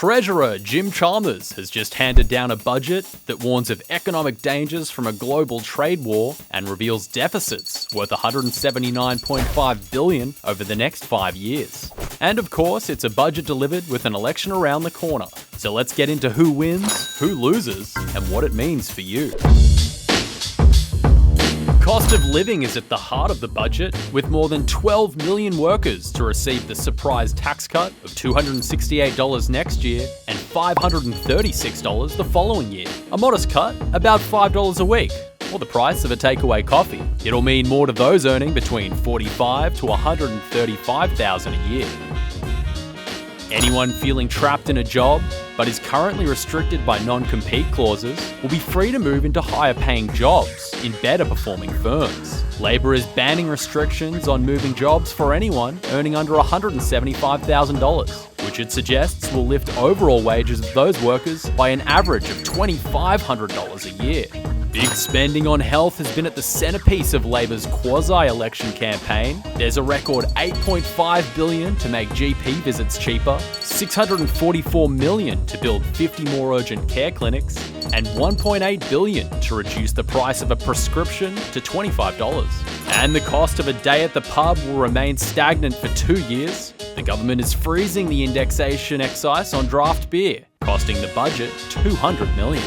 Treasurer Jim Chalmers has just handed down a budget that warns of economic dangers from a global trade war and reveals deficits worth $179.5 billion over the next 5 years. And of course, it's a budget delivered with an election around the corner. So let's get into who wins, who loses, and what it means for you. Cost of living is at the heart of the budget, with more than 12 million workers to receive the surprise tax cut of $268 next year and $536 the following year. A modest cut, about $5 a week, or the price of a takeaway coffee. It'll mean more to those earning between $45,000 to $135,000 a year. Anyone feeling trapped in a job, but is currently restricted by non-compete clauses, will be free to move into higher-paying jobs in better-performing firms. Labor is banning restrictions on moving jobs for anyone earning under $175,000, which it suggests will lift overall wages of those workers by an average of $2,500 a year. Big spending on health has been at the centerpiece of Labor's quasi-election campaign. There's a record $8.5 billion to make GP visits cheaper, $644 million to build 50 more urgent care clinics, and $1.8 billion to reduce the price of a prescription to $25. And the cost of a day at the pub will remain stagnant for 2 years. The government is freezing the indexation excise on draft beer, costing the budget $200 million.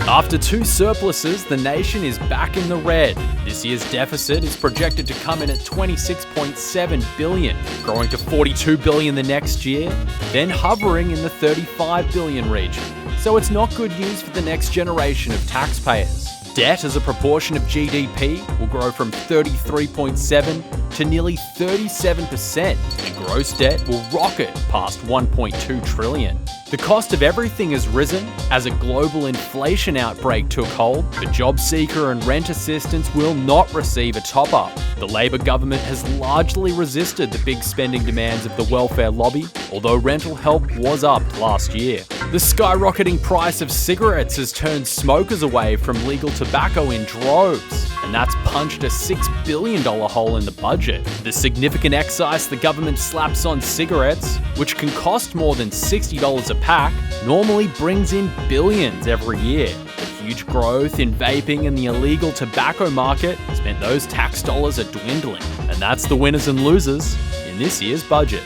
After 2 surpluses, the nation is back in the red. This year's deficit is projected to come in at $26.7 billion, growing to $42 billion the next year, then hovering in the $35 billion region. So it's not good news for the next generation of taxpayers. Debt as a proportion of GDP will grow from 33.7% to nearly 37%, and gross debt will rocket past $1.2 trillion. The cost of everything has risen as a global inflation outbreak took hold, but job seeker and rent assistance will not receive a top-up. The Labor government has largely resisted the big spending demands of the welfare lobby, although rental help was up last year. The skyrocketing price of cigarettes has turned smokers away from legal tobacco in droves, and that's punched a $6 billion hole in the budget. The significant excise the government slaps on cigarettes, which can cost more than $60 a pack, normally brings in billions every year. The huge growth in vaping and the illegal tobacco market has meant those tax dollars are dwindling, and that's the winners and losers in this year's budget.